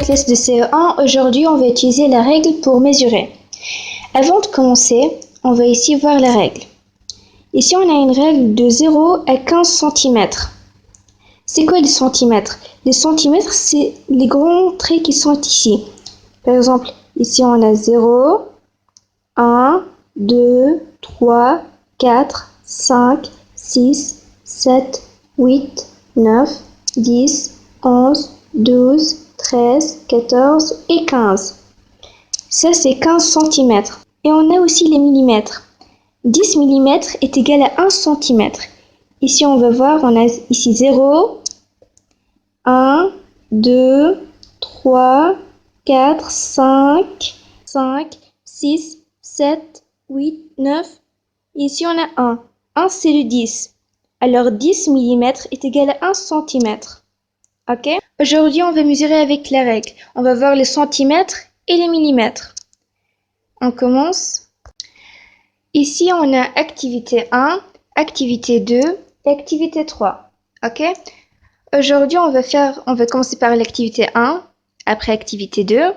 la classe de CE1. Aujourd'hui, on va utiliser la règle pour mesurer. Avant de commencer, on va ici voir la règle. Ici, on a une règle de 0 à 15 cm. C'est quoi les centimètres? Les centimètres, c'est les grands traits qui sont ici. Par exemple, ici, on a 0, 1, 2, 3, 4, 5, 6, 7, 8, 9, 10, 11, 12, 13, 14 et 15. Ça, c'est 15 cm. Et on a aussi les millimètres. 10 mm est égal à 1 cm. Ici, on va voir, on a ici 0, 1, 2, 3, 4, 5, 6, 7, 8, 9. Ici, on a 1. 1, c'est le 10. Alors, 10 mm est égal à 1 cm. Ok? Aujourd'hui, on va mesurer avec la règle. On va voir les centimètres et les millimètres. On commence. Ici, on a activité 1, activité 2 et activité 3. Ok? Aujourd'hui, on va commencer par l'activité 1, après activité 2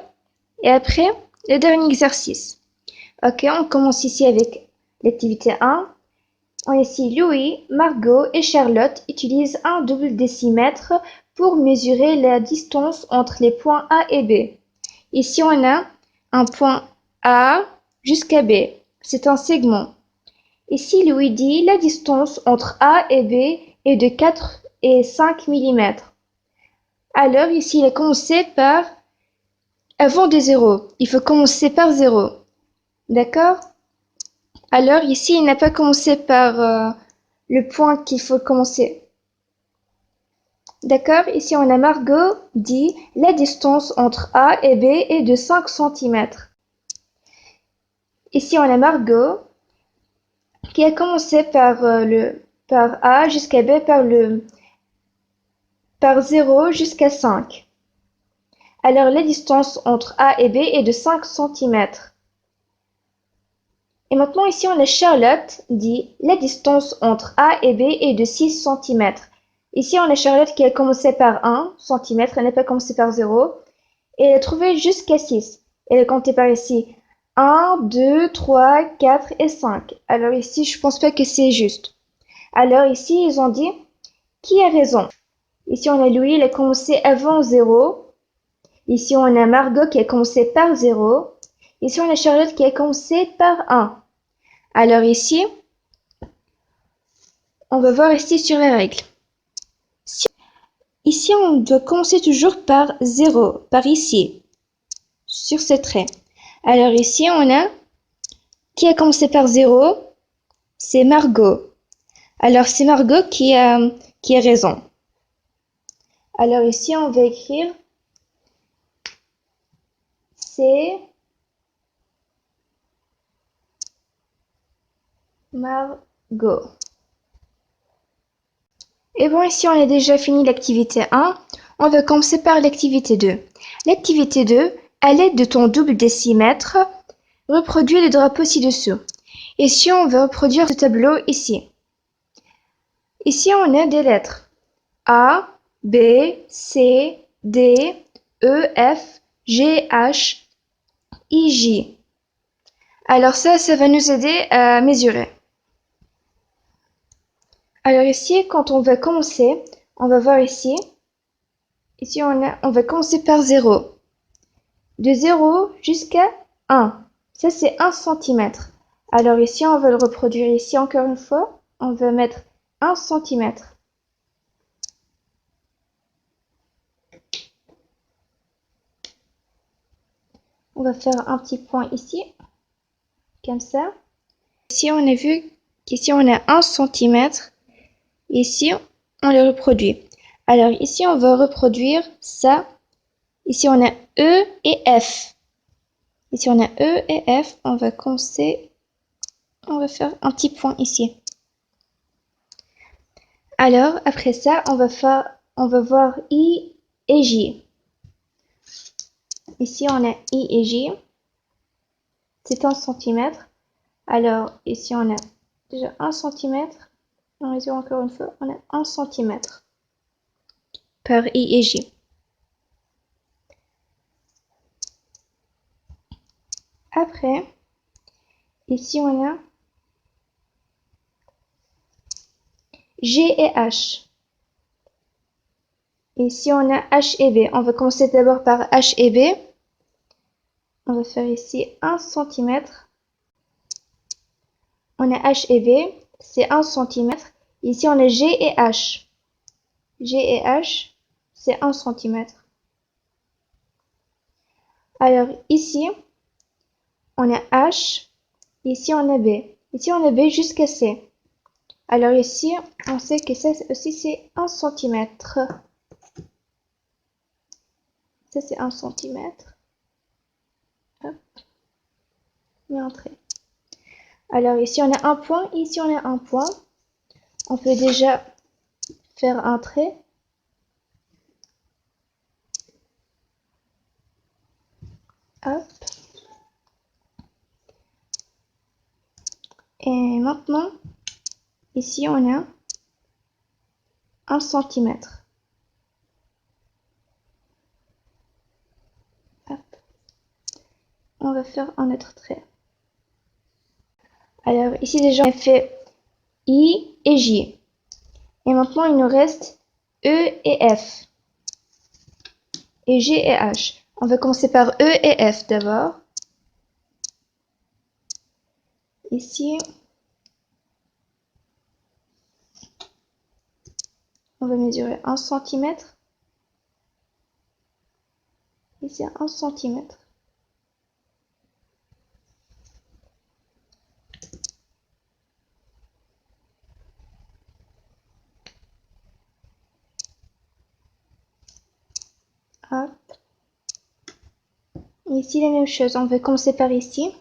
et après le dernier exercice. Ok, on commence ici avec l'activité 1. Ici, Louis, Margot et Charlotte utilisent un double décimètre pour mesurer la distance entre les points A et B. Ici, on a un point A jusqu'à B. C'est un segment. Ici, Louis dit la distance entre A et B est de 4 et 5 mm. Alors, ici, il a commencé par avant des zéros. Il faut commencer par 0. D'accord? Alors, ici, il n'a pas commencé par le point qu'il faut commencer. D'accord? Ici, on a Margot dit la distance entre A et B est de 5 cm. Ici, on a Margot qui a commencé par A jusqu'à B par 0 jusqu'à 5. Alors, la distance entre A et B est de 5 cm. Et maintenant, ici, on a Charlotte dit la distance entre A et B est de 6 cm. Ici, on a Charlotte qui a commencé par 1 cm, elle n'a pas commencé par 0. Et elle a trouvé jusqu'à 6. Elle a compté par ici 1, 2, 3, 4 et 5. Alors ici, je pense pas que c'est juste. Alors ici, ils ont dit qui a raison. Ici, on a Louis, il a commencé avant 0. Ici, on a Margot qui a commencé par 0. Ici, on a Charlotte qui a commencé par 1. Alors ici, on va voir ici sur la règle. Ici, on doit commencer toujours par 0, par ici, sur ce trait. Alors ici, on a qui a commencé par 0, c'est Margot. Alors c'est Margot qui a raison. Alors ici, on va écrire c'est Margot. Et bon, ici, on a déjà fini l'activité 1. On va commencer par l'activité 2. L'activité 2, à l'aide de ton double décimètre, reproduis le drapeau ci-dessous. Ici, on va reproduire ce tableau ici. Ici, on a des lettres A, B, C, D, E, F, G, H, I, J. Alors ça va nous aider à mesurer. Alors ici, quand on va commencer, on va voir ici. Ici, on va commencer par 0. De 0 jusqu'à 1. Ça, c'est 1 cm. Alors ici, on va le reproduire ici encore une fois. On va mettre 1 cm. On va faire un petit point ici, comme ça. Ici, on a vu qu'ici, on a 1 cm. Ici, on le reproduit. Alors ici, on va reproduire ça. Ici, on a E et F. Ici, on a E et F. On va commencer. On va faire un petit point ici. Alors, après ça, on va voir I et J. Ici, on a I et J. C'est 1 cm. Alors, ici, on a déjà 1 cm. On mesure encore une fois. On a 1 cm par I et J. Après, ici on a G et H. Ici on a H et B. On va commencer d'abord par H et B. On va faire ici 1 cm. On a H et B, c'est 1 cm. Ici on a G et H. G et H, c'est 1 cm. Alors ici, on a H. Ici on a B. Ici on a B jusqu'à C. Alors ici, on sait que ça aussi c'est 1 cm. Ça c'est 1 cm. Hop. Et entrée. Alors ici on a un point, ici on a un point. On peut déjà faire un trait. Hop. Et maintenant, ici on a 1 cm. Hop. On va faire un autre trait. Alors ici déjà on a fait I et J. Et maintenant il nous reste E et F. Et G et H. On va commencer par E et F d'abord. Ici, on va mesurer 1 cm. Ici 1 cm. Hop. Ici la même chose, on va commencer par ici.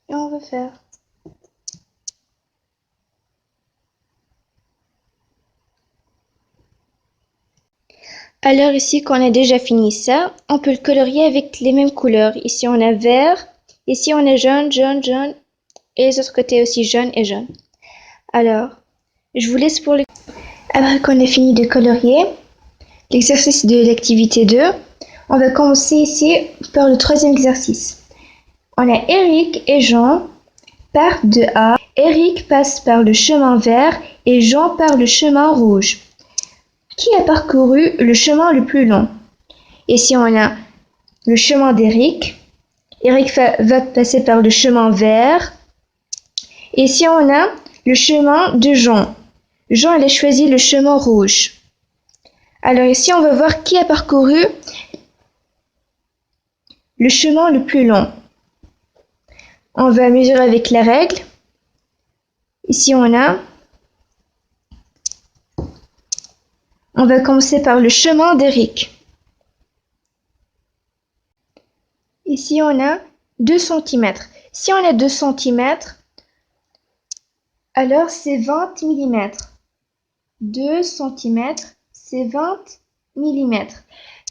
Et on va faire. Alors ici, quand on a déjà fini ça, on peut le colorier avec les mêmes couleurs. Ici on a vert, ici on a jaune, jaune, jaune, et les autres côtés aussi jaune et jaune. Alors, je vous laisse pour les... Après qu'on ait fini de colorier l'exercice de l'activité 2, on va commencer ici par le troisième exercice. On a Eric et Jean partent de A. Eric passe par le chemin vert et Jean par le chemin rouge. Qui a parcouru le chemin le plus long? Ici on a le chemin d'Eric. Eric va passer par le chemin vert. Ici on a le chemin de Jean. Jean a choisi le chemin rouge. Alors ici on va voir qui a parcouru le chemin le plus long. On va mesurer avec la règle. Ici on va commencer par le chemin d'Eric. Ici on a 2 cm. Si on a 2 cm, alors c'est 20 mm. 2 cm, c'est 20 mm.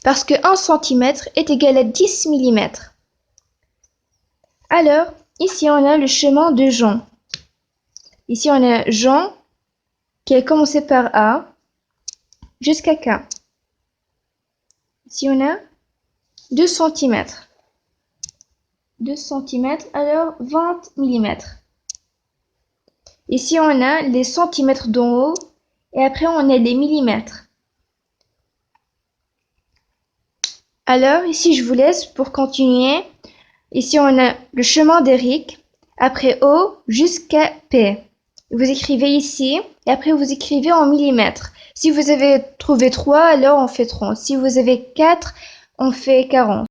Parce que 1 cm est égal à 10 mm. Alors, ici on a le chemin de Jean. Ici on a Jean qui a commencé par A jusqu'à K. Ici on a 2 cm. 2 cm, alors 20 mm. Ici on a les centimètres d'en haut et après on a les millimètres. Alors ici je vous laisse pour continuer. Ici on a le chemin d'Eric, après O jusqu'à P. Vous écrivez ici et après vous écrivez en millimètres. Si vous avez trouvé 3, alors on fait 30. Si vous avez 4, on fait 40.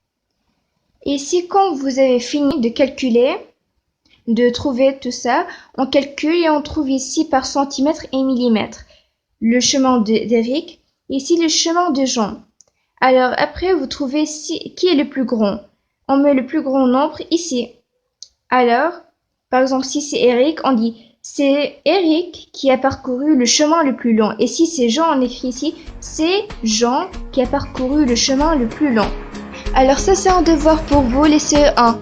Ici, quand vous avez fini de calculer, de trouver tout ça, on calcule et on trouve ici par centimètre et millimètre le chemin d'Eric, ici le chemin de Jean. Alors après, vous trouvez qui est le plus grand. On met le plus grand nombre ici. Alors, par exemple, si c'est Eric, on dit c'est Eric qui a parcouru le chemin le plus long. Et si c'est Jean, on écrit ici c'est Jean qui a parcouru le chemin le plus long. Alors ça c'est un devoir pour vous, les CE1.